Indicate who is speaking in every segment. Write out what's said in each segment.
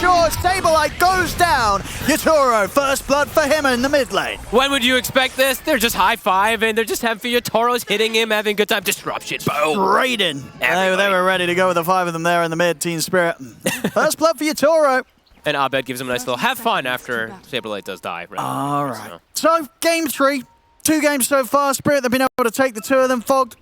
Speaker 1: sure. Saberlight goes down. Yatoro, first blood for him in the mid lane.
Speaker 2: When would you expect this? They're just high-fiving. They're just having Yatoro's hitting him, having a good time. Disruption. Boom.
Speaker 1: Straight in. They were ready to go with the 5 of them there in the mid, Team Spirit. First blood for Yatoro.
Speaker 2: And Abed gives him a nice little have fun after Saberlight does die. Right?
Speaker 1: All right. So, game 3. 2 games so far. Spirit, they've been able to take the 2 of them. Fogged.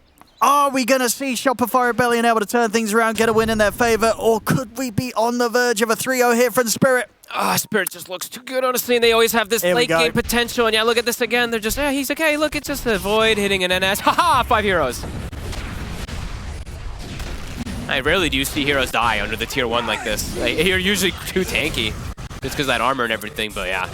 Speaker 1: Are we going to see Shopify Rebellion able to turn things around, get a win in their favor, or could we be on the verge of a 3-0 hit from Spirit?
Speaker 2: Spirit just looks too good, honestly, and they always have this late game potential. And yeah, look at this again. They're just, he's okay. Look, it's just a Void hitting an NS. Haha, 5 heroes. I rarely do you see heroes die under the tier 1 like this. You're usually too tanky, just because of that armor and everything, but yeah.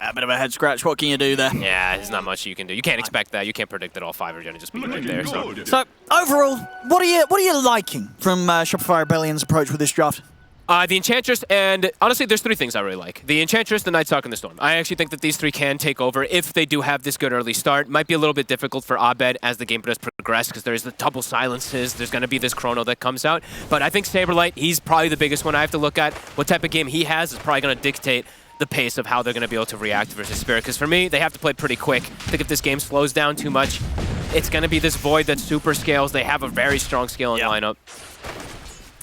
Speaker 1: A bit of a head scratch. What can you do there?
Speaker 2: Yeah, there's not much you can do. You can't expect that. You can't predict that all 5 are going to just be right there.
Speaker 1: So overall, what are you liking from Shopify Rebellion's approach with this draft?
Speaker 2: The Enchantress, and honestly, there's 3 things I really like. The Enchantress, the Night Stalker, and the Storm. I actually think that these 3 can take over if they do have this good early start. Might be a little bit difficult for Abed as the game does progress because there's the double silences. There's going to be this chrono that comes out. But I think Saberlight, he's probably the biggest one I have to look at. What type of game he has is probably going to dictate the pace of how they're going to be able to react versus Spirit. Because for me, they have to play pretty quick. I think if this game slows down too much, it's going to be this Void that super scales. They have a very strong scaling lineup.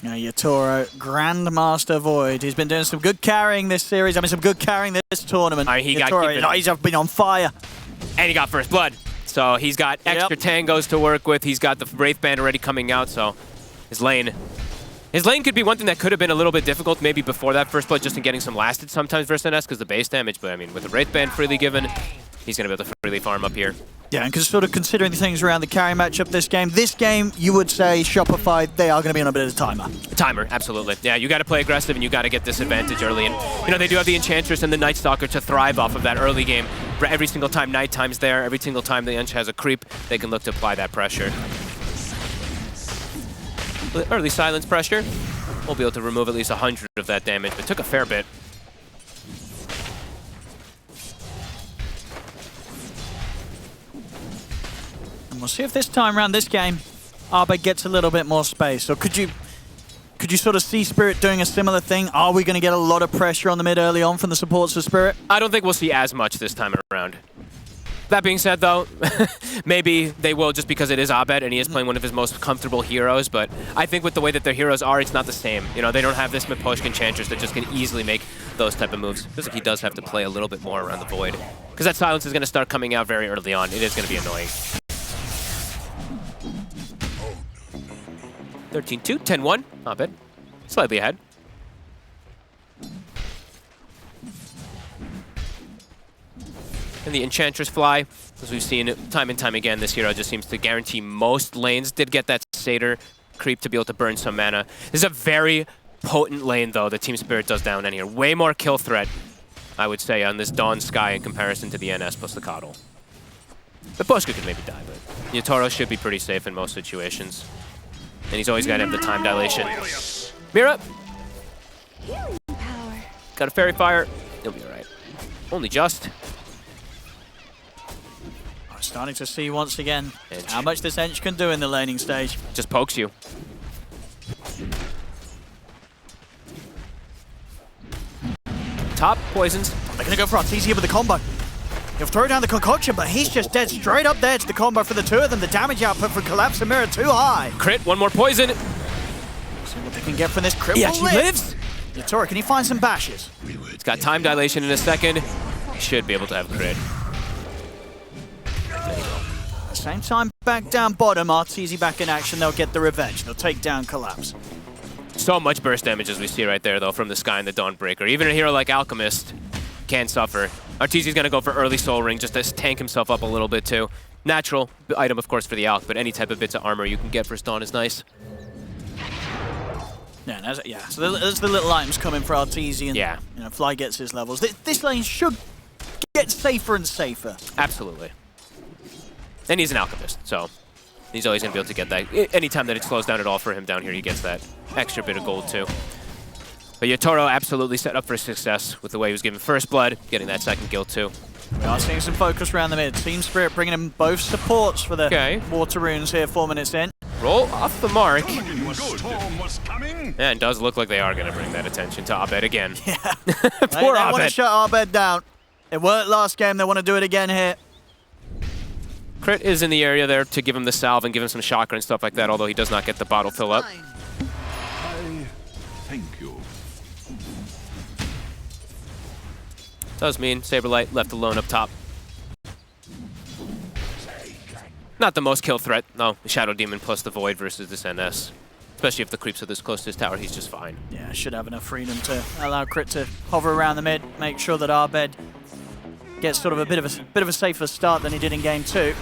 Speaker 1: Now, Yatoro, Grandmaster Void. He's been doing some good carrying this series. I mean, some good carrying this tournament. He's been on fire.
Speaker 2: And he got first blood. So he's got extra tangos to work with. He's got the Wraith Band already coming out. So his lane could be one thing that could have been a little bit difficult maybe before that first blood, just in getting some lasted sometimes versus NS because the base damage. But I mean, with the Wraith Band freely given, he's going to be able to freely farm up here.
Speaker 1: Yeah, and sort of considering the things around the carry matchup this game, you would say Shopify, they are going to be on a bit of a timer.
Speaker 2: Timer, absolutely. Yeah, you got to play aggressive and you got to get this advantage early. And, you know, they do have the Enchantress and the Night Stalker to thrive off of that early game. Every single time Nighttime's there, every single time the Ench has a creep, they can look to apply that pressure. Early silence pressure. We'll be able to remove at least 100 of that damage, but it took a fair bit.
Speaker 1: And we'll see if this time around this game, Abed gets a little bit more space. Or could you sort of see Spirit doing a similar thing? Are we going to get a lot of pressure on the mid early on from the supports for Spirit?
Speaker 2: I don't think we'll see as much this time around. That being said, though, maybe they will just because it is Abed and he is playing one of his most comfortable heroes, but I think with the way that their heroes are, it's not the same. You know, they don't have this Miposhkin Enchantress that just can easily make those type of moves. Feels like he does have to play a little bit more around the Void, because that silence is going to start coming out very early on. It is going to be annoying. 13-2, 10-1, Abed. Slightly ahead. And the Enchantress fly, as we've seen time and time again, this hero just seems to guarantee most lanes. Did get that Satyr creep to be able to burn some mana. This is a very potent lane, though, that Team Spirit does down in here. Way more kill threat, I would say, on this Dawn Sky in comparison to the NS plus the Coddle. The Pushka could maybe die, but Yatoro should be pretty safe in most situations. And he's always got to have the time dilation. Mira! Got a Fairy Fire. He'll be alright. Only just.
Speaker 1: Starting to see once again how much this Ench can do in the laning stage.
Speaker 2: Just pokes you. Top poisons.
Speaker 1: They're going to go for Artesia with the combo. He'll throw down the concoction, but he's just dead straight up there to the combo for the 2 of them. The damage output from Collapse and Mirror too high.
Speaker 2: Crit, one more poison.
Speaker 1: See what they can get from this crit.
Speaker 2: He actually lives.
Speaker 1: Yatoro, can he find some bashes?
Speaker 2: It's got time dilation in a second. He should be able to have crit.
Speaker 1: At the same time, back down bottom, Artesia back in action. They'll get the revenge. They'll take down Collapse.
Speaker 2: So much burst damage as we see right there, though, from the Sky and the Dawnbreaker. Even a hero like Alchemist can suffer. Artesia's going to go for early Soul Ring just to tank himself up a little bit, too. Natural item, of course, for the Alch, but any type of bits of armor you can get for Dawn is nice.
Speaker 1: Yeah, so there's the little items coming for Artesia, and you know, Fly gets his levels. This lane should get safer and safer.
Speaker 2: Absolutely. And he's an Alchemist, so he's always going to be able to get that. Anytime that it slows down at all for him down here, he gets that extra bit of gold, too. But Yatoro absolutely set up for success with the way he was given first blood, getting that second kill, too.
Speaker 1: We are seeing some focus around the mid. Team Spirit bringing in both supports for the water runes here 4 minutes in.
Speaker 2: Roll off the mark.
Speaker 3: Good.
Speaker 2: And it does look like they are going to bring that attention to Abed again.
Speaker 1: Yeah.
Speaker 2: Poor
Speaker 1: They want to
Speaker 2: Abed.
Speaker 1: shut Abed down. It worked last game. They want to do it again here.
Speaker 2: Crit is in the area there to give him the salve and give him some chakra and stuff like that, although he does not get the bottle fill up.
Speaker 3: I thank you.
Speaker 2: Does mean Saberlight left alone up top. Not the most kill threat. No, the Shadow Demon plus the Void versus this NS. Especially if the creeps are this close to his tower, he's just fine.
Speaker 1: Yeah, should have enough freedom to allow Crit to hover around the mid, make sure that Abed gets sort of a bit of a safer start than he did in game 2.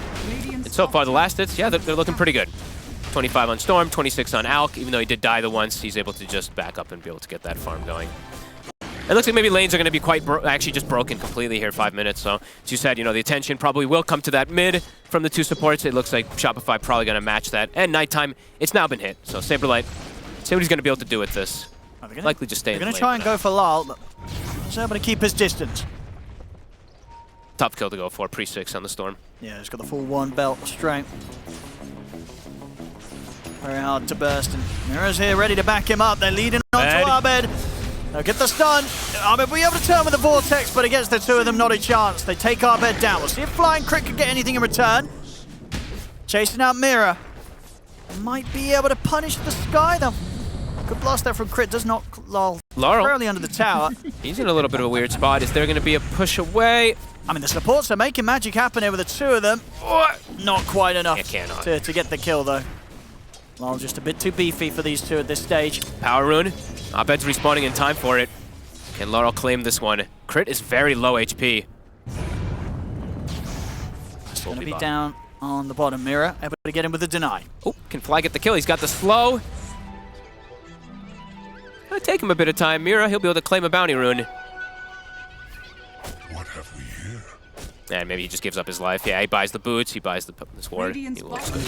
Speaker 2: And so far, the last hits, yeah, they're looking pretty good. 25 on Storm, 26 on Alk. Even though he did die the once, he's able to just back up and be able to get that farm going. It looks like maybe lanes are going to be quite actually just broken completely here, 5 minutes. So, as you said, you know, the attention probably will come to that mid from the two supports. It looks like Shopify probably going to match that. And nighttime, it's now been hit. So Saberlight, see what he's going to be able to do with this. Likely just stay in the
Speaker 1: They're
Speaker 2: lane.
Speaker 1: going to try and go for Lal, but he's able to keep his distance.
Speaker 2: Tough kill to go for, pre-6 on the Storm.
Speaker 1: Yeah, he's got the full 1 belt of strength. Very hard to burst, and Mira's here ready to back him up. They're leading on to Abed. They'll get the stun. Abed will be able to turn with the Vortex, but against the two of them, not a chance. They take Abed down. We'll see if Flying Crit can get anything in return. Chasing out Mira. Might be able to punish the Sky, though. Good blast there from Crit. Does not lull.
Speaker 2: Laurel.
Speaker 1: Barely under the tower.
Speaker 2: He's in a little bit of a weird spot. Is there going to be a push away?
Speaker 1: I mean, the supports are making magic happen here with the two of them. Not quite enough
Speaker 2: It cannot.
Speaker 1: to get the kill, though. Lal just a bit too beefy for these two at this stage.
Speaker 2: Power rune. Abed's respawning in time for it. Can Laurel claim this one? Crit is very low HP.
Speaker 1: It's going to be down on the bottom. Mira able to get him with the deny.
Speaker 2: Oh, can Fly get the kill? He's got the slow. Gonna take him a bit of time. Mira, he'll be able to claim a bounty rune.
Speaker 3: What have we here?
Speaker 2: And maybe he just gives up his life. Yeah, he buys the boots, he buys the sword. He looks good.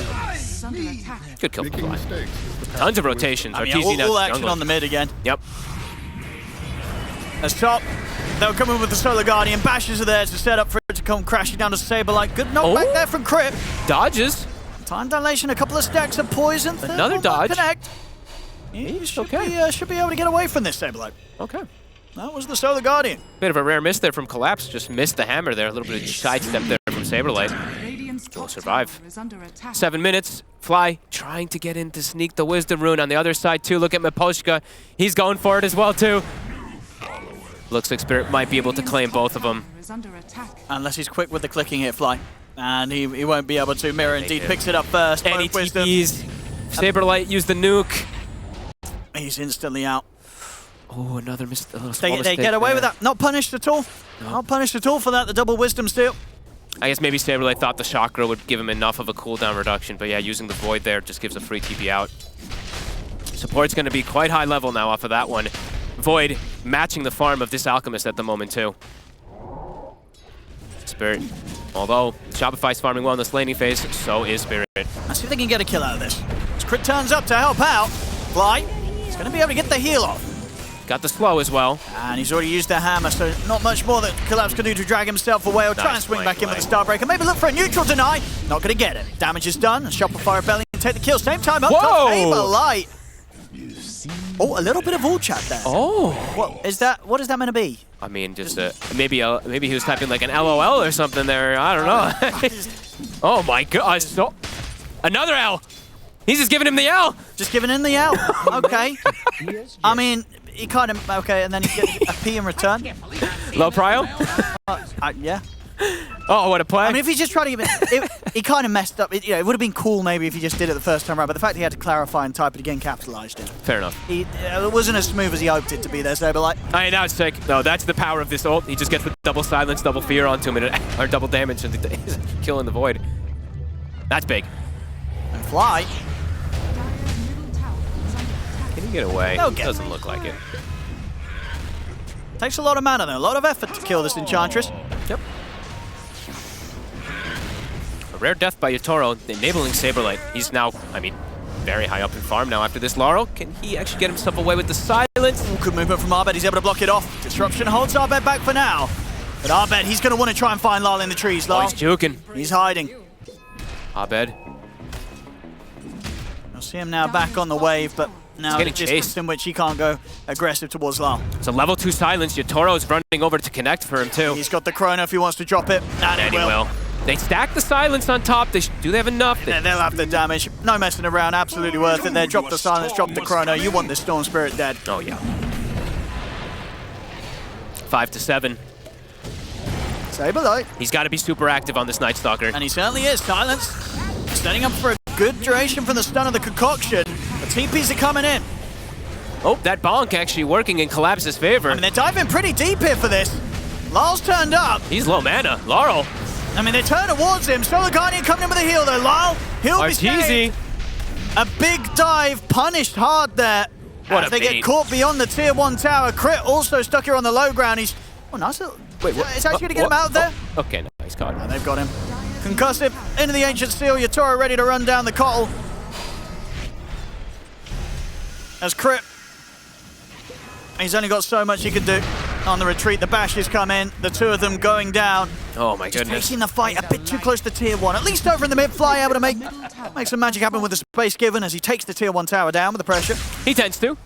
Speaker 2: Good kill from Fly. Tons of rotations.
Speaker 1: I mean,
Speaker 2: Arteezy now
Speaker 1: all
Speaker 2: just
Speaker 1: action
Speaker 2: jungling.
Speaker 1: on the mid again.
Speaker 2: Yep.
Speaker 1: As top, they'll come in with the Solar Guardian. Bashes are there to set up for it to come crashing down to Saberlight. Good knockback there from Crit.
Speaker 2: Dodges.
Speaker 1: Time dilation, a couple of stacks of poison. Third
Speaker 2: Another
Speaker 1: one won't
Speaker 2: dodge.
Speaker 1: Connect. He should be able to get away from this Saberlight.
Speaker 2: Okay.
Speaker 1: That was the Solar Guardian.
Speaker 2: Bit of a rare miss there from Collapse. Just missed the hammer there. A little bit of sidestep there from Saberlight. Will survive. 7 minutes. Fly trying to get in to sneak the Wisdom Rune on the other side too. Look at Miposhka. He's going for it as well too. Looks like Spirit might be able to claim both of them.
Speaker 1: Unless he's quick with the clicking here, Fly. And he won't be able to. Mira indeed picks it up first.
Speaker 2: And he
Speaker 1: Both Wisdom.
Speaker 2: TPs. Saberlight used the nuke.
Speaker 1: He's instantly out.
Speaker 2: Oh, another small
Speaker 1: They get away with that. Not punished at all. Not punished at all for that. The double Wisdom steal.
Speaker 2: I guess maybe Saberlight thought the chakra would give him enough of a cooldown reduction, but yeah, using the Void there just gives a free TP out. Support's going to be quite high level now off of that one. Void matching the farm of this Alchemist at the moment too. Spirit. Although Shopify's farming well in this laning phase, so is Spirit.
Speaker 1: Let's see if they can get a kill out of this. As Crit turns up to help out. Fly. He's going to be able to get the heal off.
Speaker 2: Got the slow as well.
Speaker 1: And he's already used the hammer, so not much more that Collapse can do to drag himself away or try and swing back in with the Starbreaker. Maybe look for a neutral deny. Not going to get it. Damage is done. Shopify Rebellion take the kill. Same time up top. Saberlight. Oh, a little bit of all chat there.
Speaker 2: Oh.
Speaker 1: What is that? What is that meant to be?
Speaker 2: I mean, just maybe he was typing like an LOL or something there. I don't know. Oh my god! So another L. He's just giving him the L.
Speaker 1: Just giving in the L. Okay. I mean, he kind of and then he gets a P in return.
Speaker 2: Low prio.
Speaker 1: Yeah.
Speaker 2: Oh, what a play!
Speaker 1: I mean, if he's just trying to give it, he kind of messed up. It would have been cool maybe if he just did it the first time around, but the fact he had to clarify and type it again capitalized it.
Speaker 2: Fair enough.
Speaker 1: It wasn't as smooth as he hoped it to be there, Saberlight.
Speaker 2: I mean, now it's sick. No, that's the power of this ult. He just gets the double silence, double fear onto him, or double damage, and he's killing the Void. That's big.
Speaker 1: And Fly.
Speaker 2: Can he get away?
Speaker 1: He'll get
Speaker 2: Doesn't look like it.
Speaker 1: Takes a lot of mana though, a lot of effort to kill this Enchantress.
Speaker 2: Yep. A rare death by Yatoro, enabling Saberlight. He's now, I mean, very high up in farm now after this Laurel. Can he actually get himself away with the silence?
Speaker 1: Good movement from Abed, he's able to block it off. Disruption holds Abed back for now. But Abed, he's going to want to try and find Lal in the trees,
Speaker 2: Oh,
Speaker 1: Lal.
Speaker 2: he's juking.
Speaker 1: He's hiding.
Speaker 2: Abed.
Speaker 1: See him now back on the wave, but now the
Speaker 2: getting
Speaker 1: distance
Speaker 2: chased.
Speaker 1: in which he can't go aggressive towards Lyle.
Speaker 2: It's a level 2 silence. Yotoro's running over to connect for him too.
Speaker 1: He's got the chrono if he wants to drop it. And
Speaker 2: And
Speaker 1: he
Speaker 2: he
Speaker 1: will.
Speaker 2: will. They stack the silence on top. Do they have enough?
Speaker 1: They'll have the damage. No messing around. Absolutely worth it there. Drop the silence, drop the chrono. You want this Storm Spirit dead.
Speaker 2: Oh, yeah. 5 to 7.
Speaker 1: Saberlight.
Speaker 2: He's got to be super active on this Night Stalker.
Speaker 1: And he certainly is. Silence setting up for a good duration from the stun of the concoction. The TPs are coming in.
Speaker 2: Oh, that bonk actually working in Collapse's favor.
Speaker 1: I mean, they're diving pretty deep here for this. Lyle's turned up.
Speaker 2: He's low mana. Laurel.
Speaker 1: I mean, they turn towards him. Solar Guardian coming in with a heal, though. Lyle, he'll be
Speaker 2: Arteezy.
Speaker 1: saved. A big dive, punished hard there.
Speaker 2: What
Speaker 1: As
Speaker 2: a
Speaker 1: they
Speaker 2: bait.
Speaker 1: get caught beyond the tier 1 tower. Crit also stuck here on the low ground. He's... Oh, nice little...
Speaker 2: Wait, what?
Speaker 1: It's actually going to get him out of there.
Speaker 2: Oh, okay, nice card.
Speaker 1: And they've got him. Concussive into the Ancient Steel. Yotoro ready to run down the Cottle. As Crit. He's only got so much he can do. On the retreat, the bashes come in. The two of them going down.
Speaker 2: Oh my goodness.
Speaker 1: Taking the fight a bit too close to tier 1. At least over in the mid, Fly able to make some magic happen with the space given as he takes the tier 1 tower down with the pressure.
Speaker 2: He tends to.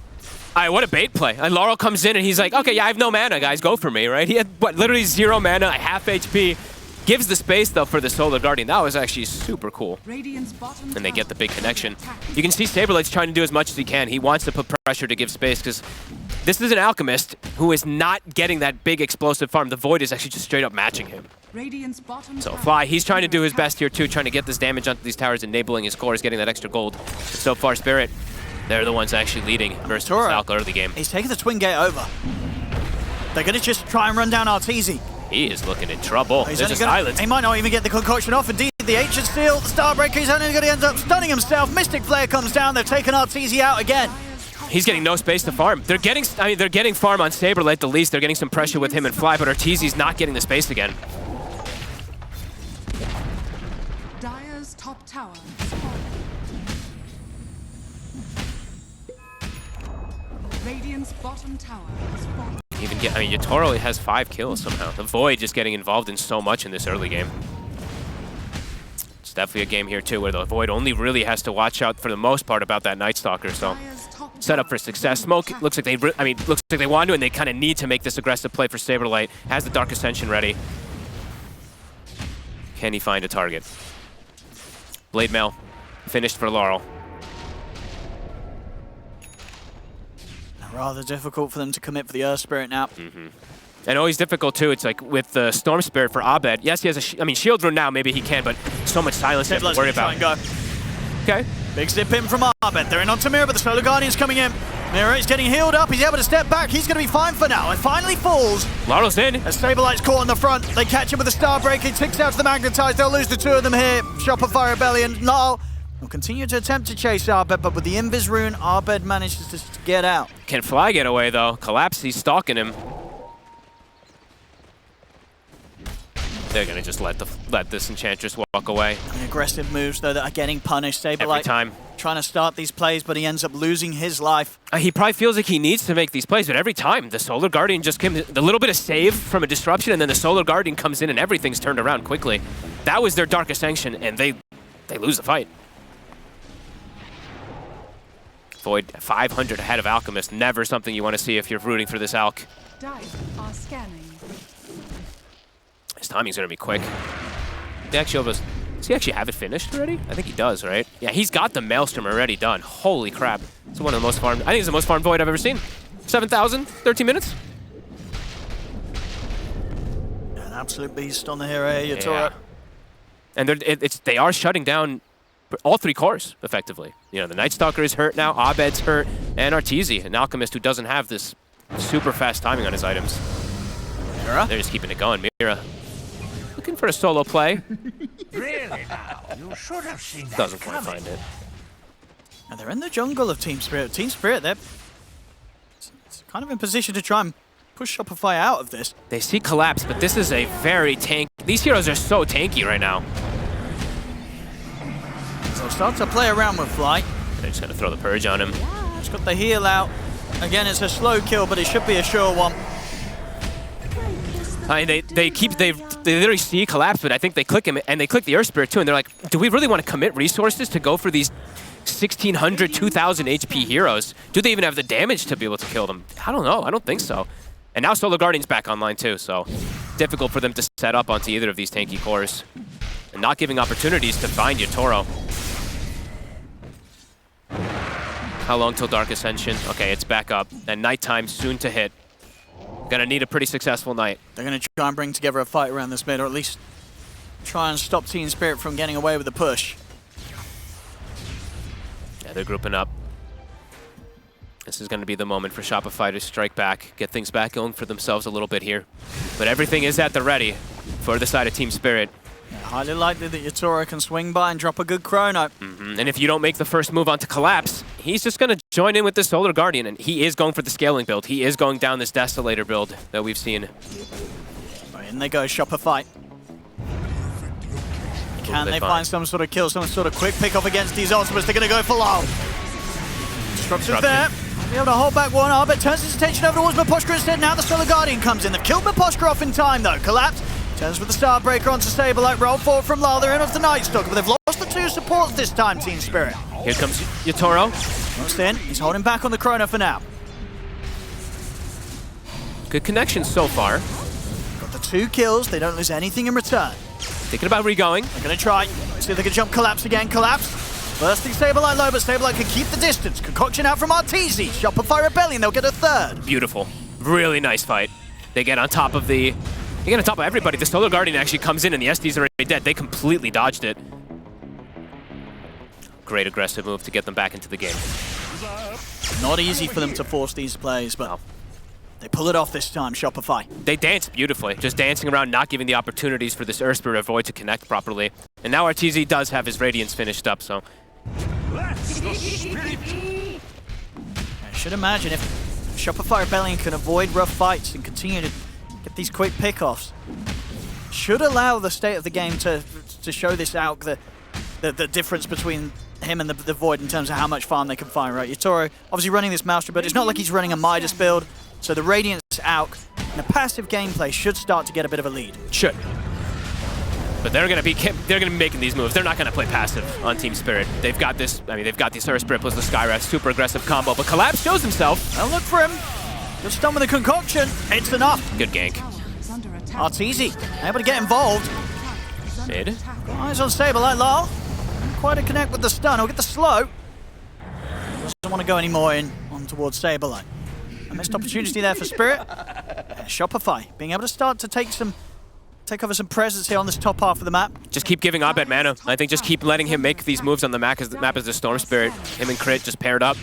Speaker 2: What a bait play. And Laurel comes in and he's like, okay, yeah, I have no mana, guys, go for me, right? He had, what, literally 0 mana, a half HP. Gives the space, though, for the Solar Guardian. That was actually super cool. And they get the big connection. You can see Saberlight's trying to do as much as he can. He wants to put pressure to give space because this is an Alchemist who is not getting that big explosive farm. The Void is actually just straight up matching him. So Fly, he's trying to do his best here, too, trying to get this damage onto these towers, enabling his cores, getting that extra gold. But so far, Spirit, they're the ones actually leading versus Falco early game.
Speaker 1: He's taking the Twin Gate over. They're going to just try and run down Arteezy.
Speaker 2: He is looking in trouble.
Speaker 1: He's
Speaker 2: There's a
Speaker 1: only
Speaker 2: silence.
Speaker 1: He might not even get the concoction off. Indeed, the Ancient Steel, the Starbreaker, he's only going to end up stunning himself. Mystic Flare comes down. They've taken Arteezy out again.
Speaker 2: He's getting no space to farm. They're getting farm on Saberlight at the least. They're getting some pressure with him and Fly, but Arteezy's not getting the space again.
Speaker 4: Dire's top tower. Radiant's bottom tower is falling.
Speaker 2: Even get, Yotoro has 5 kills somehow. The Void just getting involved in so much in this early game. It's definitely a game here too where the Void only really has to watch out for the most part about that Night Stalker. So set up for success. Smoke looks like they want to, and they kind of need to make this aggressive play for Saberlight. Has the Dark Ascension ready. Can he find a target? Blade Mail finished for Laurel.
Speaker 1: Rather difficult for them to commit for the Earth Spirit now.
Speaker 2: And always difficult too. It's like with the Storm Spirit for Abed. Yes, he has a shield rune now. Maybe he can, but so much silence to have to worry about.
Speaker 1: Try and go.
Speaker 2: Okay.
Speaker 1: Big zip in from Abed. They're in onto Mira, but the Solar Guardian's coming in. Mira is getting healed up. He's able to step back. He's going to be fine for now. And finally falls.
Speaker 2: Laurel's in.
Speaker 1: As Saberlight's caught on the front. They catch him with a Starbreaker. He ticks out to the Magnetize. They'll lose the two of them here. Shopify Rebellion. Lyle will continue to attempt to chase Abed, but with the Invis rune, Abed manages to get out.
Speaker 2: Can Fly get away though? Collapse, he's stalking him. They're gonna just let this Enchantress walk away.
Speaker 1: And aggressive moves though that are getting punished.
Speaker 2: Every
Speaker 1: Saberlight
Speaker 2: time.
Speaker 1: trying to start these plays, but he ends up losing his life.
Speaker 2: He probably feels like he needs to make these plays, but every time the Solar Guardian just came, the little bit of save from a disruption, and then the Solar Guardian comes in and everything's turned around quickly. That was their Dark Ascension, and they lose the fight. Void 500 ahead of Alchemist. Never something you want to see if you're rooting for this Alch.
Speaker 4: Dice are scanning.
Speaker 2: His timing's gonna be quick. Does he actually have it finished already? I think he does, right? Yeah, he's got the Maelstrom already done. Holy crap. It's one of the most farmed. I think it's the most farmed Void I've ever seen. 7,000, 13 minutes.
Speaker 1: An absolute beast on the hero here, Yotoro.
Speaker 2: Yeah. And they are shutting down all 3 cores, effectively. You know, the Night Stalker is hurt now, Abed's hurt, and Arteezy, an Alchemist who doesn't have this super fast timing on his items.
Speaker 1: Mira?
Speaker 2: They're just keeping it going. Mira looking for a solo play.
Speaker 5: Really now? You should have seen that
Speaker 2: Doesn't quite
Speaker 5: coming.
Speaker 2: find it.
Speaker 1: And they're in the jungle of Team Spirit. Team Spirit, they're it's kind of in position to try and push Shopify out of this.
Speaker 2: They see Collapse, but this is a very tank. These heroes are so tanky right now.
Speaker 1: So they'll start to play around with Fly.
Speaker 2: They're just gonna throw the Purge on him.
Speaker 1: He's got the heal out. Again, it's a slow kill, but it should be a sure one.
Speaker 2: I mean, they literally see Collapse, but I think they click him, and they click the Earth Spirit too, and they're like, do we really want to commit resources to go for these 1,600, 2,000 HP heroes. Do they even have the damage to be able to kill them? I don't know. I don't think so. And now Solar Guardian's back online too, so difficult for them to set up onto either of these tanky cores. And not giving opportunities to find Yatoro. How long till Dark Ascension? Okay, it's back up. And nighttime soon to hit. Gonna need a pretty successful night.
Speaker 1: They're going to try and bring together a fight around this mid, or at least try and stop Team Spirit from getting away with the push.
Speaker 2: Yeah, they're grouping up. This is going to be the moment for Shopify to strike back, get things back going for themselves a little bit here. But everything is at the ready for the side of Team Spirit.
Speaker 1: Yeah, highly likely that Yatoro can swing by and drop a good chrono.
Speaker 2: And if you don't make the first move onto Collapse, he's just going to join in with the Solar Guardian, and he is going for the scaling build. He is going down this Desolator build that we've seen.
Speaker 1: Right, in they go, Shopify. Can they find some sort of kill, some sort of quick pick off against these ultimates? They're going to go for low. Disruptive there. Be able to hold back one. Arbet turns his attention over towards Miposhka instead. Now the Solar Guardian comes in. They've killed Miposhka off in time though. Collapse. Turns with the Starbreaker onto Saberlight. Roll forward from Lal. They're in off the Nightstalker, but they've lost the two supports this time, Team Spirit.
Speaker 2: Here comes Yatoro.
Speaker 1: Almost in. He's holding back on the chrono for now.
Speaker 2: Good connection so far.
Speaker 1: Got the 2 kills. They don't lose anything in return.
Speaker 2: Thinking about re-going.
Speaker 1: They're going to try. See if they can jump Collapse again. Collapse. Bursting Saberlight low, but Saberlight can keep the distance. Concoction out from Arteezy. Shopify Rebellion. They'll get a third.
Speaker 2: Beautiful. Really nice fight. They get on top of the... They get on top of everybody. The Solar Guardian actually comes in and the SD's already dead. They completely dodged it. Great aggressive move to get them back into the game.
Speaker 1: Not easy for them to force these plays, but they pull it off this time, Shopify.
Speaker 2: They dance beautifully, just dancing around, not giving the opportunities for this Earth Spirit Void to connect properly. And now Arteezy does have his Radiance finished up, so...
Speaker 1: I should imagine if Shopify Rebellion can avoid rough fights and continue to get these quick pickoffs, should allow the state of the game to show this out, the difference between him and the Void in terms of how much farm they can find, right? Yatoro obviously running this Maelstrom, but it's not like he's running a Midas build, so the Radiance out and the passive gameplay should start to get a bit of a lead.
Speaker 2: Should. But they're gonna be making these moves. They're not gonna play passive on Team Spirit. They've got this. I mean, they've got the Earth Spirit plus the Skywrath, super aggressive combo. But Collapse shows himself.
Speaker 1: Well, look for him. Just done with the concoction. It's enough.
Speaker 2: Good gank.
Speaker 1: Arteezy able to get involved.
Speaker 2: Mid.
Speaker 1: Eyes on Saberlight, Lal. Quite a connect with the stun. He'll get the slow. Doesn't want to go any more on towards Saberlight. A missed opportunity there for Spirit. Shopify being able to start to take over some presence here on this top half of the map.
Speaker 2: Just keep giving Abed mana. I think just keep letting him make these moves on the map as the Storm Spirit. Him and Crit just paired up.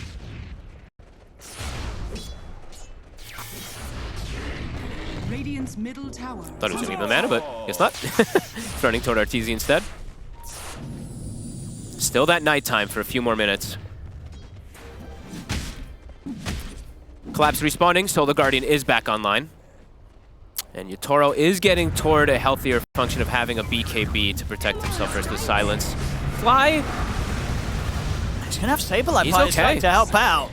Speaker 4: Radiant's middle tower.
Speaker 2: Thought he was gonna give him mana, but guess not. Running toward Arteezy instead. Still that nighttime for a few more minutes. Collapse respawning. Solar Guardian is back online. And Yatoro is getting toward a healthier function of having a BKB to protect himself versus the silence. Fly.
Speaker 1: He's going to have Saberlight
Speaker 2: He's
Speaker 1: by his
Speaker 2: okay.
Speaker 1: side to help out.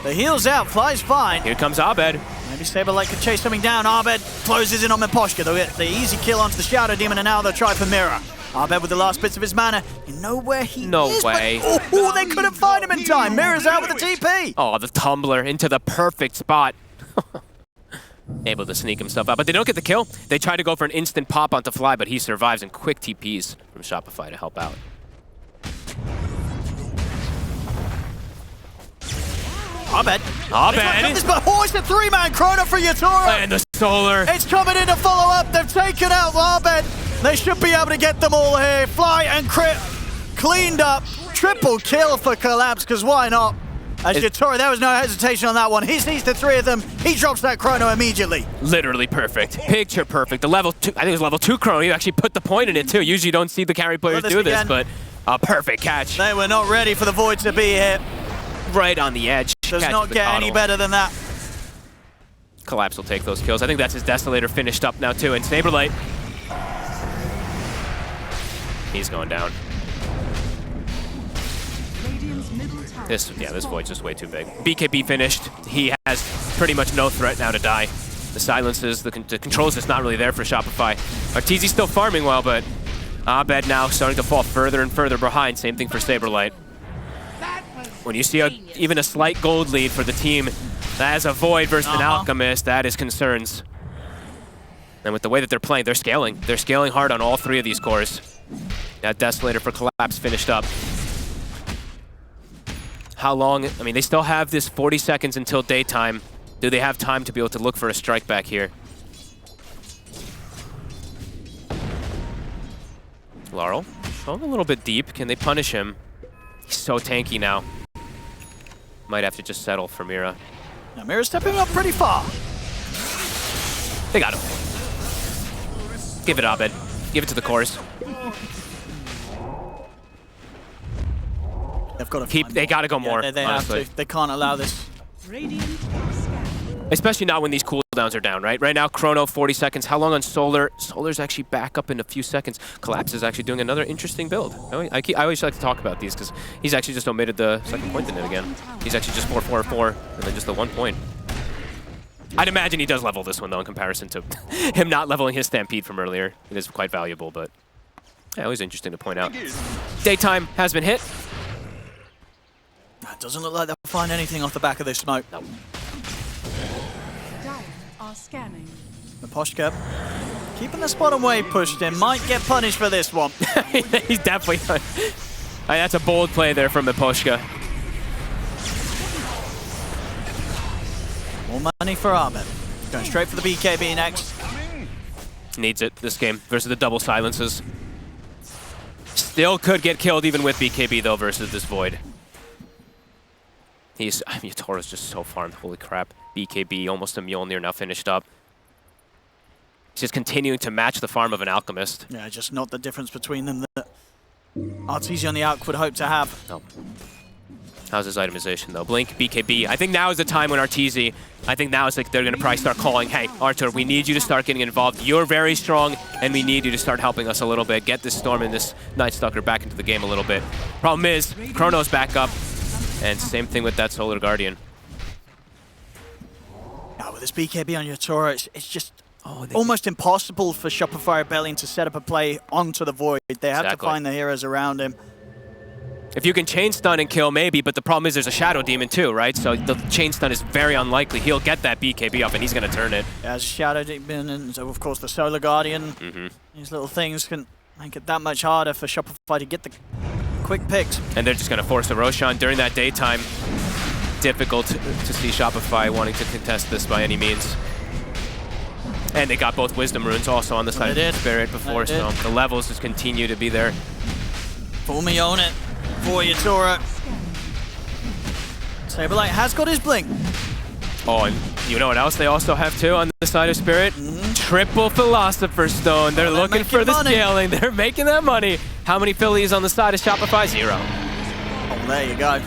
Speaker 1: The heal's out. Fly's fine.
Speaker 2: Here comes Abed.
Speaker 1: Maybe Saberlight could chase something down. Abed closes in on Miposhka. They'll get the easy kill onto the Shadow Demon, and now they'll try for Mirror. Abed with the last bits of his mana. You know where he
Speaker 2: No
Speaker 1: is.
Speaker 2: way.
Speaker 1: Oh, they couldn't find him in time. Mirror's out with the TP.
Speaker 2: Oh, the tumbler into the perfect spot. Able to sneak himself out, but they don't get the kill. They try to go for an instant pop onto Fly, but he survives, and quick TPs from Shopify to help out.
Speaker 1: Abed.
Speaker 2: Abed!
Speaker 1: Oh, it's a 3-man chrono for Yatoro.
Speaker 2: And the Solar.
Speaker 1: It's coming in to follow up. They've taken out Abed. They should be able to get them all here. Fly and Crit cleaned up. Triple kill for Collapse, because why not? As Yatoro, there was no hesitation on that one. He sees the 3 of them. He drops that chrono immediately.
Speaker 2: Literally perfect. Picture perfect. The level 2, I think it was level 2 chrono. He actually put the point in it too. Usually you don't see the carry players do this, but a perfect catch.
Speaker 1: They were not ready for the Void to be here.
Speaker 2: Right on the edge.
Speaker 1: Does
Speaker 2: Catch
Speaker 1: not
Speaker 2: the
Speaker 1: get
Speaker 2: coddle.
Speaker 1: any better than that.
Speaker 2: Collapse will take those kills. I think that's his Desolator finished up now too. And Saberlight. He's going down.
Speaker 4: Radiant's middle tower.
Speaker 2: This Void's just way too big. BKB finished. He has pretty much no threat now to die. The silences, the control's just not really there for Shopify. Arteezy's still farming well, but Abed now starting to fall further and further behind. Same thing for Saberlight. when you see even a slight gold lead for the team that has a Void versus an Alchemist, that is concerns. And with the way that they're playing, they're scaling. They're scaling hard on all three of these cores. That Desolator for Collapse finished up. How long? I mean, they still have this 40 seconds until daytime. Do they have time to be able to look for a strike back here? Laurel, going a little bit deep. Can they punish him? He's so tanky now. Might have to just settle for Mira.
Speaker 1: Now Mira's stepping up pretty far.
Speaker 2: They got him. Give it Abed. Give it to the cores.
Speaker 1: They've got to
Speaker 2: They got to go more.
Speaker 1: They
Speaker 2: honestly.
Speaker 1: have to. They can't allow this.
Speaker 4: Radiant are scattered.
Speaker 2: Especially not when these cooldowns are down, right? Right now, Chrono, 40 seconds. How long on Solar? Solar's actually back up in a few seconds. Collapse is actually doing another interesting build. I always like to talk about these because he's actually just omitted the second point in it again. He's actually just 4-4-4 and then just the 1 point. I'd imagine he does level this one, though, in comparison to him not leveling his Stampede from earlier. It is quite valuable, but yeah, always interesting to point out. Daytime has been hit.
Speaker 1: It doesn't look like they'll find anything off the back of this smoke.
Speaker 2: Nope.
Speaker 4: Dire are scanning.
Speaker 1: Miposhka keeping the spot away pushed in. Might get punished for this one.
Speaker 2: He's definitely... that's a bold play there from Miposhka.
Speaker 1: More money for Ahmed. Going straight for the BKB next.
Speaker 2: Needs it this game versus the double silences. Still could get killed even with BKB, though, versus this Void. Toro's just so farmed. Holy crap. BKB, almost a Mjolnir now finished up. He's just continuing to match the farm of an Alchemist.
Speaker 1: Yeah, just not the difference between them that Arteezy on the Alch would hope to have.
Speaker 2: No. How's his itemization, though? Blink, BKB. I think now is the time when Arteezy, I think now is like they're going to probably start calling, hey, Artur, we need you to start getting involved. You're very strong, and we need you to start helping us a little bit. Get this Storm and this Night Stalker back into the game a little bit. Problem is, Chrono's back up. And same thing with that Solar Guardian.
Speaker 1: Now with this BKB on your Toro, it's just almost impossible for Shopify Rebellion to set up a play onto the Void. They have to find the heroes around him.
Speaker 2: If you can chain stun and kill, maybe, but the problem is there's a Shadow Demon too, right? So the chain stun is very unlikely. He'll get that BKB up and he's going to turn it.
Speaker 1: As a Shadow Demon and so of course the Solar Guardian. These little things can make it that much harder for Shopify to get the quick picks.
Speaker 2: And they're just going to force a Roshan during that daytime. Difficult to see Shopify wanting to contest this by any means. And they got both Wisdom Runes also on the side of the Spirit before, so the levels just continue to be there.
Speaker 1: Full me on it for you, Toro. Saberlight has got his blink.
Speaker 2: Oh, and you know what else they also have too on the side of Spirit? Triple Philosopher's Stone. They're looking for the scaling. They're making that money. How many Phillies on the side of Shopify? 0.
Speaker 1: Oh, there you go.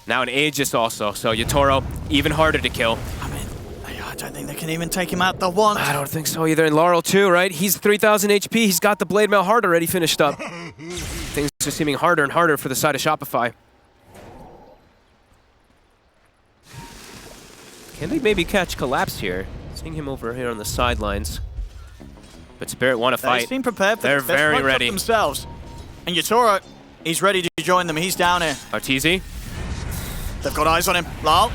Speaker 2: Now an Aegis also, so Yatoro even harder to kill.
Speaker 1: I mean, I don't think they can even take him out the one.
Speaker 2: I don't think so either. And Laurel too, right? He's 3,000 HP. He's got the Blade Mail hard already finished up. Things are seeming harder and harder for the side of Shopify. Can they maybe catch Collapse here? Seeing him over here on the sidelines. But Spirit want to fight.
Speaker 1: They seem prepared for
Speaker 2: They're
Speaker 1: this. They've
Speaker 2: very ready
Speaker 1: themselves. And Yatoro, he's ready to join them. He's down here.
Speaker 2: Arteezy.
Speaker 1: They've got eyes on him. Lal,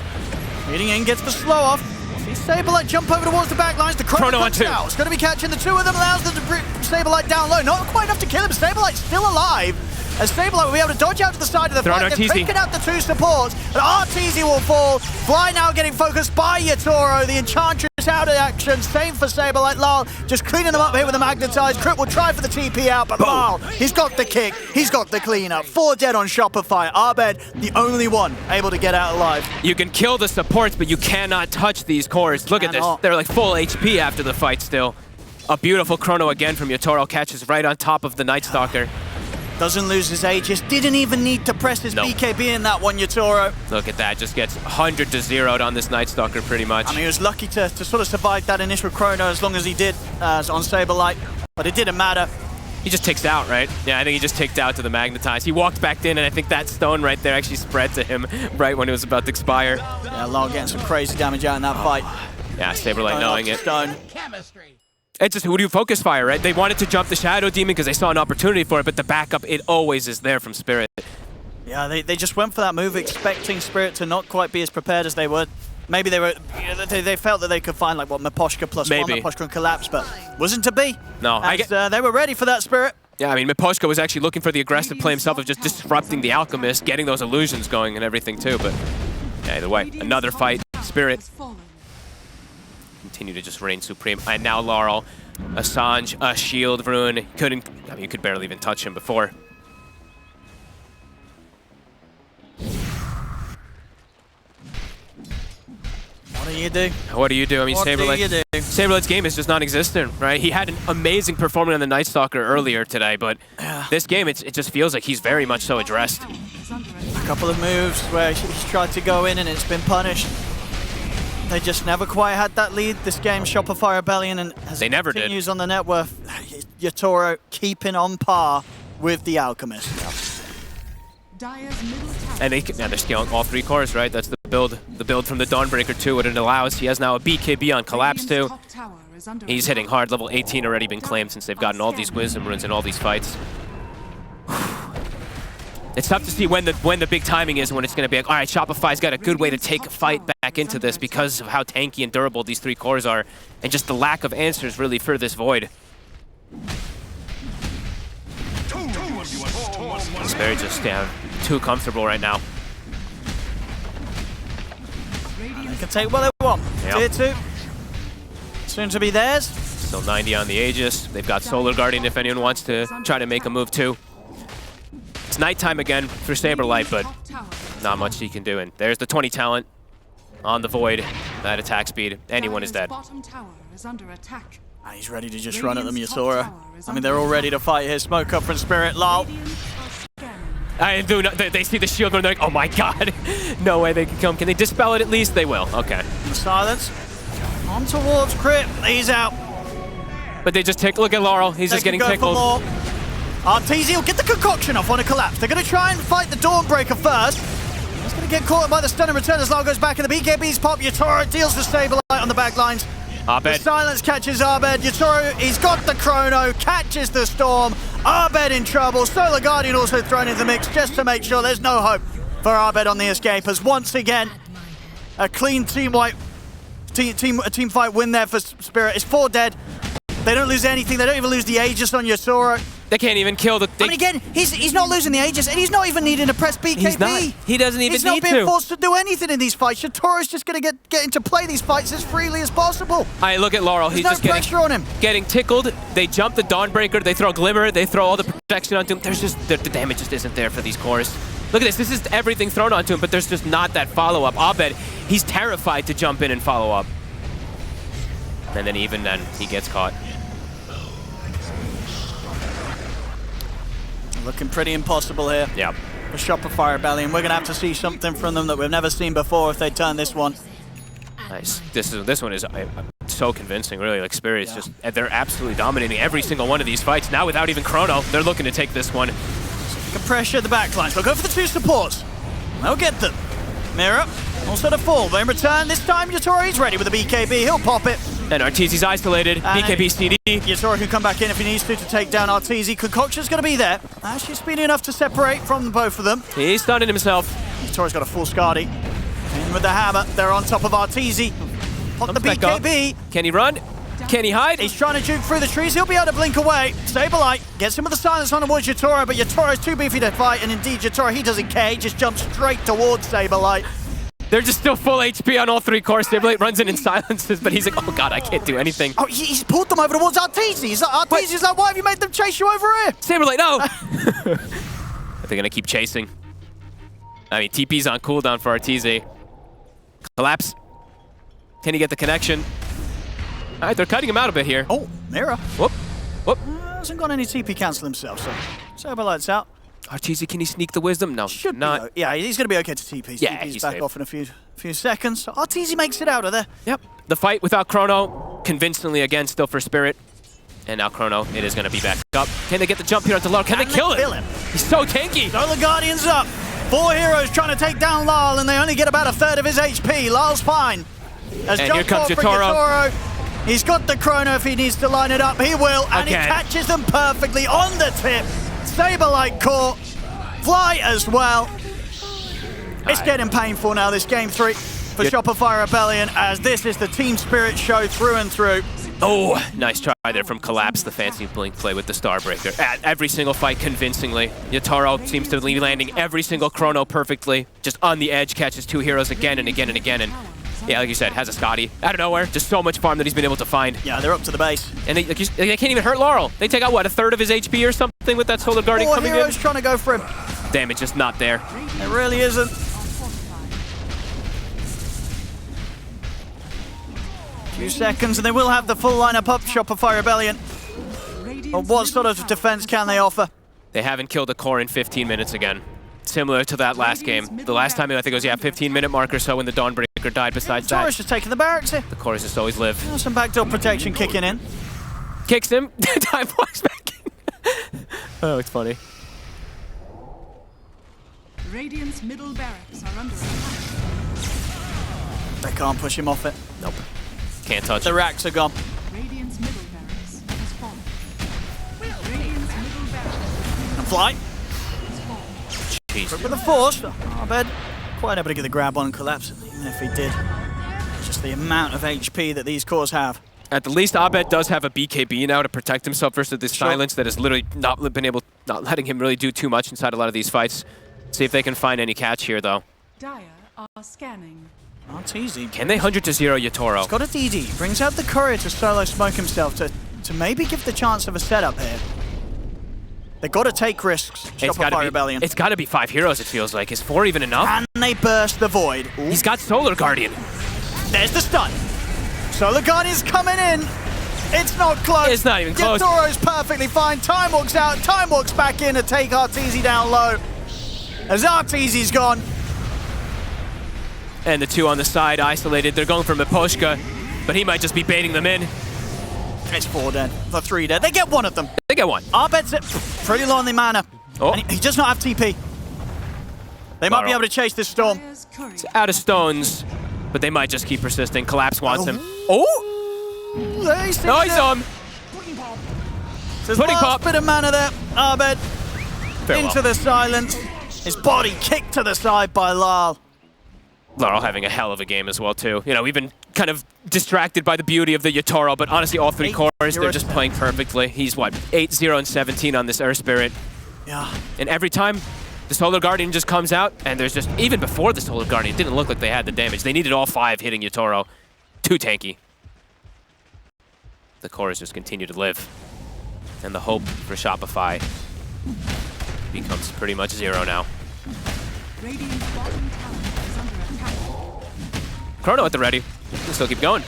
Speaker 1: leading in, gets the slow off. Sees Saberlight jump over towards the back lines. The Chrono
Speaker 2: on 2.
Speaker 1: It's going to be catching the two of them. Allows them to bring Saberlight down low. Not quite enough to kill him. Saberlight's still alive. As Saberlight will be able to dodge out to the side of the fight. They're picking out the two supports. And Arteezy will fall. Fly now getting focused by Yatoro. The Enchantress out of action. Same for Saberlight. Lal just cleaning them up here with a magnetized. Crit will try for the TP out, but Lal, he's got the kick. He's got the cleanup. 4 dead on Shopify. Abed, the only one able to get out alive.
Speaker 2: You can kill the supports, but you cannot touch these cores. Look at this. They're like full HP after the fight still. A beautiful Chrono again from Yatoro. Catches right on top of the Night Stalker.
Speaker 1: Doesn't lose his Aegis. Didn't even need to press his BKB in that one, Yatoro.
Speaker 2: Look at that. Just gets 100 to 0'd on this Night Stalker pretty much.
Speaker 1: I mean, he was lucky to sort of survive that initial Chrono as long as he did on Saberlight. But it didn't matter.
Speaker 2: He just ticked out, right? Yeah, I think he just ticked out to the Magnetize. He walked back in, and I think that stone right there actually spread to him right when it was about to expire.
Speaker 1: Yeah, Lal getting some crazy damage out in that fight.
Speaker 2: Yeah, Saberlight knowing it.
Speaker 1: Stone.
Speaker 2: It's just, who do you focus fire, right? They wanted to jump the Shadow Demon because they saw an opportunity for it, but the backup, it always is there from Spirit.
Speaker 1: Yeah, they just went for that move expecting Spirit to not quite be as prepared as they would. Maybe they felt that they could find like Miposhka plus one, Miposhka and collapse, but wasn't to be.
Speaker 2: No,
Speaker 1: they were ready for that Spirit.
Speaker 2: Yeah, I mean, Miposhka was actually looking for the aggressive play himself of just disrupting the Alchemist, getting those illusions going and everything too, but yeah, either way, another fight. Spirit continue to just reign supreme. And now Laurel, Assange, a shield rune. You could barely even touch him before.
Speaker 1: What do you do?
Speaker 2: What do you do? I mean, Saberlight's game is just non-existent, right? He had an amazing performance on the Night Stalker earlier today, but this game, it just feels like he's very much so addressed.
Speaker 1: A couple of moves where he's tried to go in and it's been punished. They just never quite had that lead this game, Shopify Rebellion, and as
Speaker 2: they never
Speaker 1: continues
Speaker 2: did.
Speaker 1: On the net worth, Yatoro keeping on par with the Alchemist.
Speaker 2: And they're scaling all 3 cores, right? That's the build from the Dawnbreaker 2, what it allows. He has now a BKB on Collapse 2. He's hitting hard, level 18 already been claimed since they've gotten all these Wisdom Runes in all these fights. It's tough to see when the big timing is, when it's going to be like, all right, Shopify's got a good way to take a fight back into this because of how tanky and durable these 3 cores are, and just the lack of answers really for this Void. It's very just too comfortable right now.
Speaker 1: They can take what they want.
Speaker 2: Yep.
Speaker 1: Tier 2. Soon to be theirs.
Speaker 2: Still 90 on the Aegis. They've got Solar Guardian if anyone wants to try to make a move too. It's nighttime again for Saberlight, but not much he can do. And there's the 20 talent on the Void. That attack speed. Anyone is dead.
Speaker 1: And he's ready to just run at them, Yatoro. I mean, they're all ready to fight here. Smoke up from Spirit. Lol.
Speaker 2: They see the shield and they're like, oh my god. No way they can come. Can they dispel it at least? They will. Okay.
Speaker 1: The silence. On towards Crypt. He's out.
Speaker 2: But they just look at Laurel. He's just getting tickled.
Speaker 1: Arteezy will get the concoction off on a collapse. They're going to try and fight the Dawnbreaker first. He's going to get caught by the stun and return as Laurel goes back in the BKB's pop. Yatoro deals the Saberlight on the back lines.
Speaker 2: Abed.
Speaker 1: The silence catches Abed. Yatoro, he's got the chrono, catches the storm. Abed in trouble. Solar Guardian also thrown into the mix just to make sure there's no hope for Abed on the escape. As once again, a clean team fight win there for Spirit. It's 4 dead. They don't lose anything. They don't even lose the Aegis on Yatoro.
Speaker 2: They can't even kill the...
Speaker 1: I mean, again, he's not losing the Aegis, and he's not even needing to press BKB.
Speaker 2: He's not. He doesn't even need to.
Speaker 1: He's not being forced to do anything in these fights. Yatoro's just going to get into play these fights as freely as possible.
Speaker 2: All right, look at Laurel.
Speaker 1: There's
Speaker 2: He's
Speaker 1: no
Speaker 2: just
Speaker 1: pressure on him.
Speaker 2: Getting tickled. They jump the Dawnbreaker. They throw Glimmer. They throw all the protection onto him. There's just... The damage just isn't there for these cores. Look at this. This is everything thrown onto him, but there's just not that follow-up. Abed, he's terrified to jump in and follow up. And then even then, he gets caught.
Speaker 1: Looking pretty impossible here.
Speaker 2: Yeah.
Speaker 1: For Shopify Rebellion. We're going to have to see something from them that we've never seen before if they turn this one.
Speaker 2: Nice. This one is so convincing, really. Like, Spirit's just... They're absolutely dominating every single one of these fights. Now, without even Chrono, they're looking to take this one.
Speaker 1: They can pressure the backlines. We'll go for the 2 supports. They'll get them. Mirror. Also the fall. But in return, this time, Yatoro's ready with the BKB. He'll pop it.
Speaker 2: And Arteezy's isolated. BKB CD.
Speaker 1: Yatoro can come back in if he needs to take down Arteezy. Concoction's going to be there. Actually speedy enough to separate from both of them.
Speaker 2: He's stunning himself.
Speaker 1: Yatoro's got a full Scardy. In with the hammer. They're on top of Arteezy. Pop the BKB.
Speaker 2: Can he run? Can he hide?
Speaker 1: He's trying to juke through the trees. He'll be able to blink away. Saberlight gets him with the silence on towards Yatoro, but Yatoro's too beefy to fight, and indeed Yatoro, he doesn't care. He just jumps straight towards Saberlight.
Speaker 2: They're just still full HP on all 3 cores. Saberlight runs in and silences, but he's like, oh god, I can't do anything.
Speaker 1: Oh, he's pulled them over towards Arteezy. Arteezy's like, why have you made them chase you over here?
Speaker 2: Saberlight, no! Are they gonna keep chasing? I mean, TP's on cooldown for Arteezy. Collapse. Can he get the connection? All right, they're cutting him out a bit here.
Speaker 1: Oh, Mira.
Speaker 2: Whoop. Whoop.
Speaker 1: Hasn't got any TP cancel himself, so Saberlight's out.
Speaker 2: Arteezy, can he sneak the wisdom? No,
Speaker 1: should
Speaker 2: not.
Speaker 1: Yeah, he's going to be okay to TP.
Speaker 2: Yeah,
Speaker 1: TP's
Speaker 2: he's
Speaker 1: back
Speaker 2: safe.
Speaker 1: off in a few seconds. So Arteezy makes it out of there.
Speaker 2: Yep. The fight without Chrono, convincingly again, still for Spirit. And now Chrono, it is going to be back up. Can they get the jump here onto Laurel? Can they kill him? He's so tanky.
Speaker 1: Solar Guardian's up. 4 heroes trying to take down Lyle, and they only get about 1/3 of his HP. Lyle's fine.
Speaker 2: And here comes Yatoro.
Speaker 1: He's got the chrono if he needs to line it up. He will, and
Speaker 2: Again.
Speaker 1: he catches them perfectly on the tip. Saber-like core, fly as well. It's getting painful now, this game 3 for Shopify Rebellion, as this is the team spirit show through and through.
Speaker 2: Oh, nice try there from Collapse, the fancy blink play with the Starbreaker. At every single fight convincingly. Yatoro seems to be landing every single chrono perfectly. Just on the edge, catches 2 heroes again and again and again. And yeah, like you said, has a Scotty. Out of nowhere, just so much farm that he's been able to find.
Speaker 1: Yeah, they're up to the base.
Speaker 2: And they can't even hurt Laurel. They take out, what, a third of his HP or something with that Solar Guardian coming in?
Speaker 1: 4 heroes trying to go for him.
Speaker 2: Damage just not there.
Speaker 1: It really isn't. Few seconds and they will have the full lineup up, Shopify Rebellion. But what sort of defense can they offer?
Speaker 2: They haven't killed a core in 15 minutes again. Similar to that last game. The last time, I think it was, 15-minute mark or so when the Dawnbreaker died. Besides that,
Speaker 1: Taurus just taking the barracks here.
Speaker 2: the cores just always live.
Speaker 1: Some backdoor protection kicking in.
Speaker 2: Kicks him, time walks back in. Oh, it's funny.
Speaker 4: Radiant's middle barracks are under attack.
Speaker 1: They can't push him off it.
Speaker 2: Nope. Can't touch
Speaker 1: The
Speaker 2: him.
Speaker 1: racks are gone.
Speaker 4: Radiant's middle barracks has fallen. Radiant's middle barracks
Speaker 1: And fly.
Speaker 4: has fallen.
Speaker 2: Jeez.
Speaker 1: With the force, Abed quite able to get the grab on Collapse, even if he did. It's just the amount of HP that these cores have.
Speaker 2: At the least, Abed does have a BKB now to protect himself versus this silence that has literally not letting him really do too much inside a lot of these fights. See if they can find any catch here, though.
Speaker 4: Dire are scanning.
Speaker 1: Not easy.
Speaker 2: Can they 100-0 Yatoro?
Speaker 1: He's got a DD. Brings out the courier to solo smoke himself to maybe give the chance of a setup here. They've got to take risks, Shopify Rebellion.
Speaker 2: It's got to be 5 heroes, it feels like. Is 4 even enough?
Speaker 1: And they burst the void. Ooh.
Speaker 2: He's got Solar Guardian.
Speaker 1: There's the stun. Solar Guardian's coming in. It's not close.
Speaker 2: It's not even close.
Speaker 1: Yatoro's perfectly fine. Time walks out. Time walks back in to take Arteezy down low. As Arteezy's gone.
Speaker 2: And the 2 on the side isolated. They're going for Miposhka, but he might just be baiting them in.
Speaker 1: It's 4 dead. The 3 dead. They get 1 of them.
Speaker 2: They get 1.
Speaker 1: Abed's pretty low on the mana.
Speaker 2: Oh.
Speaker 1: And he does not have TP. They might be able to chase this storm.
Speaker 4: Dire's courier
Speaker 2: Out of stones, but they might just keep persisting. Collapse wants him. Oh!
Speaker 1: There he sits
Speaker 2: No, he
Speaker 1: there.
Speaker 2: saw him.
Speaker 1: There's
Speaker 2: Pudding
Speaker 1: last
Speaker 2: pop.
Speaker 1: bit of mana there. Abed
Speaker 2: Farewell.
Speaker 1: into the silence. His body kicked to the side by Lal.
Speaker 2: Laurel having a hell of a game as well, too. You know, we've been kind of distracted by the beauty of the Yatoro, but honestly, all 3 cores, they're just playing perfectly. He's, what, 8-0 and 17 on this Earth Spirit.
Speaker 1: Yeah.
Speaker 2: And every time the Solar Guardian just comes out, and there's just, even before the Solar Guardian, it didn't look like they had the damage. They needed all 5 hitting Yatoro. Too tanky. The cores just continue to live. And the hope for Shopify becomes pretty much 0 now.
Speaker 4: Radiant's bottom tower is under attack.
Speaker 2: Chrono at the ready. Can still keep going.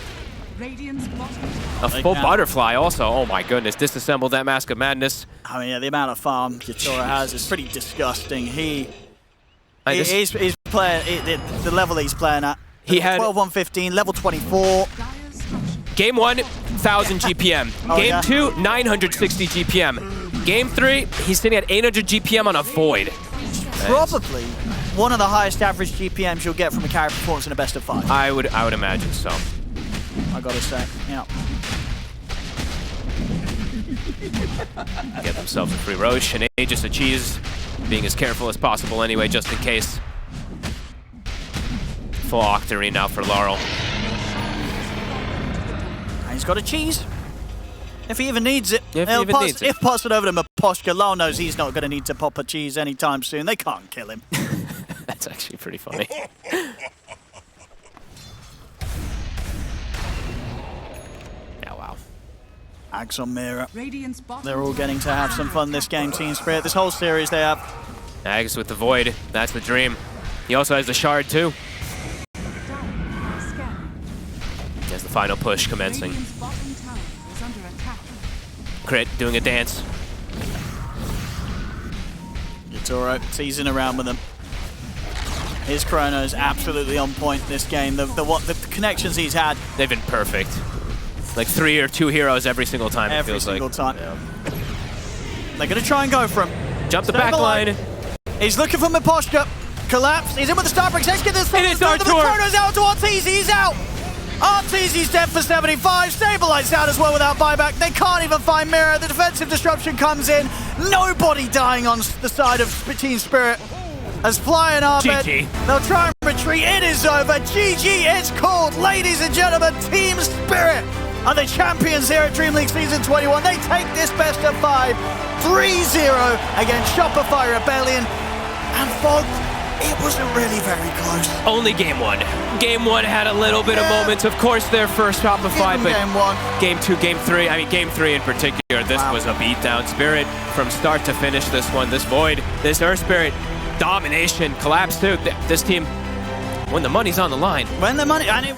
Speaker 4: Radiant's bottom tower.
Speaker 2: A full butterfly also. Oh my goodness. Disassembled that Mask of Madness.
Speaker 1: I mean, yeah, the amount of farm Yatoro has is pretty disgusting. He's playing the level he's playing at.
Speaker 2: He had
Speaker 1: 12-115, level 24.
Speaker 4: Dire's structure.
Speaker 2: Game 1, 1,000 GPM.
Speaker 1: Oh,
Speaker 2: Game
Speaker 1: yeah.
Speaker 2: 2, 960 GPM. Game 3, he's sitting at 800 GPM on a Void.
Speaker 1: Probably one of the highest average GPMs you'll get from a character performance in a best of 5.
Speaker 2: I would imagine so.
Speaker 1: I gotta say, yeah.
Speaker 2: Get themselves a free Roche and Aegis a cheese. Being as careful as possible anyway, just in case. Full Octarine now for Laurel.
Speaker 1: And he's got a cheese. If he even needs it.
Speaker 2: If he even needs it.
Speaker 1: If pass it over to Miposhka, Lal knows he's not going to need to pop a cheese anytime soon. They can't kill him.
Speaker 2: That's actually pretty funny. Yeah, wow.
Speaker 1: Ags on Mira.
Speaker 4: Radiant's bottom
Speaker 1: They're all
Speaker 4: tower
Speaker 1: getting to have some fun this game, Team Spirit. This whole series they have.
Speaker 2: Ags with the Void. That's the dream. He also has the Shard too.
Speaker 4: Dire are scanning.
Speaker 2: There's the final push commencing.
Speaker 4: Radiant's bottom tower is under attack.
Speaker 2: Crit doing a dance.
Speaker 1: Yatoro teasing around with him. His chrono is absolutely on point this game. The connections he's had
Speaker 2: They've been perfect. Like 3 or 2 heroes every single time, it
Speaker 1: every
Speaker 2: feels
Speaker 1: single
Speaker 2: like.
Speaker 1: time. They're going to try and go for him.
Speaker 2: Jump the
Speaker 1: Stay
Speaker 2: back
Speaker 1: below.
Speaker 2: line.
Speaker 1: He's looking for Miposhka. Collapse. He's in with the Starbreaks. Let's get this.
Speaker 2: It is
Speaker 1: The
Speaker 2: Artur.
Speaker 1: chrono's out to Arteezy. He's out. RTZ's dead for 75. Stabilized out as well without buyback. They can't even find Mirror. The defensive disruption comes in. Nobody dying on the side of Team Spirit. As Fly and Arbed,
Speaker 2: GG.
Speaker 1: they'll try and retreat. It is over. GG is called. Ladies and gentlemen, Team Spirit are the champions here at DreamLeague Season 21. They take this best of 5, 3-0 against Shopify Rebellion. And Fog, it wasn't really very close.
Speaker 2: Only game one. Game one had a little bit of moments. Of course, their first Shopify, but
Speaker 1: Game 1.
Speaker 2: game 2, game 3, I mean, game 3 in particular, this was a beatdown. Spirit from start to finish this one. This Void, this Earth Spirit, domination, collapse too. This team, when the money's on the line.
Speaker 1: When the money... And it